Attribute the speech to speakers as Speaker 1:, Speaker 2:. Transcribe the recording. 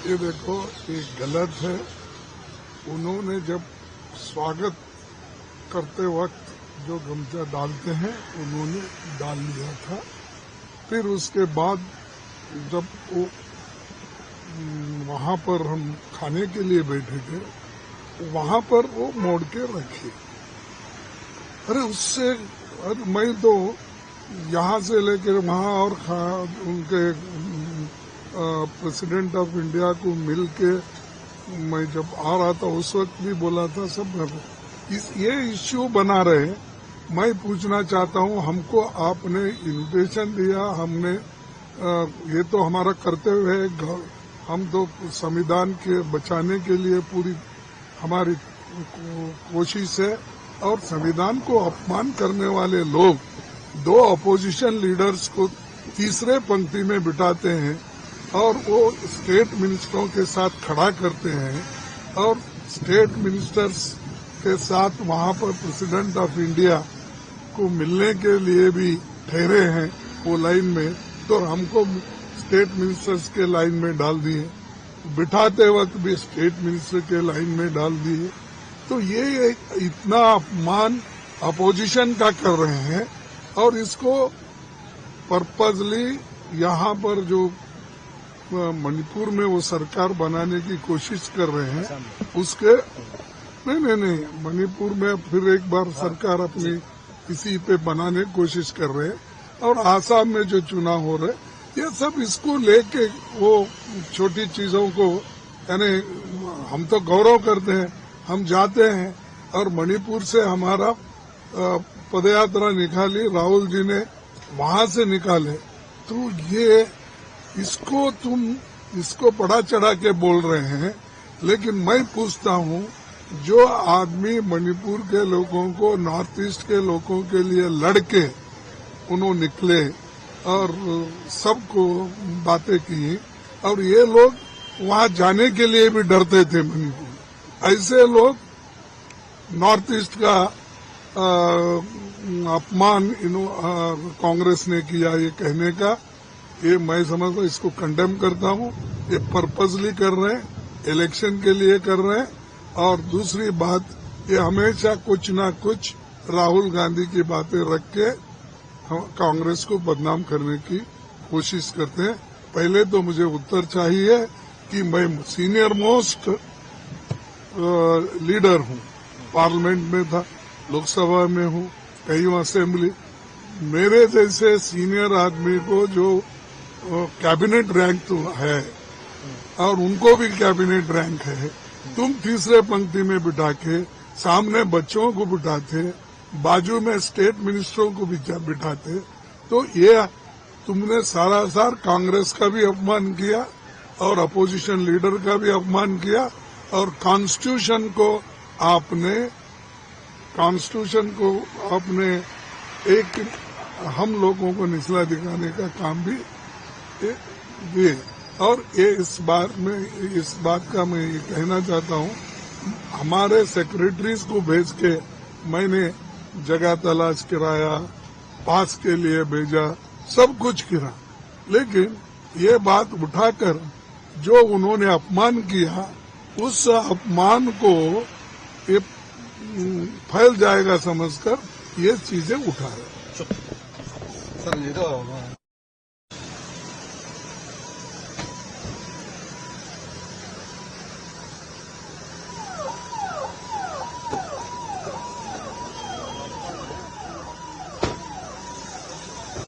Speaker 1: ये देखो, ये गलत है। उन्होंने जब स्वागत करते वक्त जो गमछा डालते हैं उन्होंने डाल लिया था। फिर उसके बाद जब वो वहां पर हम खाने के लिए बैठे थे, वहां पर वो मोड़ के रखे। अरे उससे मैं तो यहाँ से लेकर वहां और उनके प्रेसिडेंट ऑफ इंडिया को मिल के मैं जब आ रहा था उस वक्त भी बोला था सब ये इश्यू बना रहे। मैं पूछना चाहता हूँ, हमको आपने इन्विटेशन दिया, हमने ये तो हमारा कर्तव्य है, हम तो संविधान के बचाने के लिए पूरी हमारी कोशिश है। और संविधान को अपमान करने वाले लोग दो अपोजिशन लीडर्स को तीसरे पंक्ति में बिठाते हैं और वो स्टेट मिनिस्टरों के साथ खड़ा करते हैं और स्टेट मिनिस्टर्स के साथ वहां पर प्रेसिडेंट ऑफ इंडिया को मिलने के लिए भी ठहरे हैं वो लाइन में, तो हमको स्टेट मिनिस्टर्स के लाइन में डाल दिए, बिठाते वक्त भी स्टेट मिनिस्टर के लाइन में डाल दिए। तो ये इतना अपमान अपोजिशन का कर रहे हैं और इसको पर्पजली यहाँ पर जो मणिपुर में वो सरकार बनाने की कोशिश कर रहे हैं उसके नहीं मणिपुर में फिर एक बार सरकार अपनी इसी पे बनाने की कोशिश कर रहे हैं। और आसाम में जो चुनाव हो रहे ये सब इसको लेके वो छोटी चीजों को, यानी हम तो गौरव करते हैं, हम जाते हैं और मणिपुर से हमारा पदयात्रा निकाली, राहुल जी ने वहां से निकाले, तो ये इसको बढ़ा चढ़ा के बोल रहे हैं। लेकिन मैं पूछता हूँ, जो आदमी मणिपुर के लोगों को, नॉर्थ ईस्ट के लोगों के लिए लड़के उन्होंने निकले और सबको बातें की और ये लोग वहां जाने के लिए भी डरते थे मणिपुर। ऐसे लोग नॉर्थ ईस्ट का अपमान कांग्रेस ने किया, ये कहने का, ये मैं समझता इसको कंडेम करता हूँ। ये पर्पजली कर रहे हैं, इलेक्शन के लिए कर रहे हैं। और दूसरी बात, ये हमेशा कुछ ना कुछ राहुल गांधी की बातें रख के कांग्रेस को बदनाम करने की कोशिश करते हैं। पहले तो मुझे उत्तर चाहिए कि मैं सीनियर मोस्ट लीडर हूँ, पार्लियामेंट में था, लोकसभा में हूँ, कई असेंबली। मेरे जैसे सीनियर आदमी को जो कैबिनेट रैंक तो है और उनको भी कैबिनेट रैंक है, तुम तीसरे पंक्ति में बिठा के सामने बच्चों को बिठाते, बाजू में स्टेट मिनिस्टरों को बिठाते, तो ये तुमने सारासार कांग्रेस का भी अपमान किया और अपोजिशन लीडर का भी अपमान किया और कॉन्स्टिट्यूशन को आपने एक हम लोगों को निचला दिखाने का काम भी दिए। और ये इस बात का मैं ये कहना चाहता हूँ, हमारे सेक्रेटरीज को भेज के मैंने जगह तलाश कराया, पास के लिए भेजा, सब कुछ किया, लेकिन ये बात उठाकर जो उन्होंने अपमान किया, उस अपमान को ये फैल जाएगा समझकर ये चीजें उठा रहे।
Speaker 2: सर, ये तो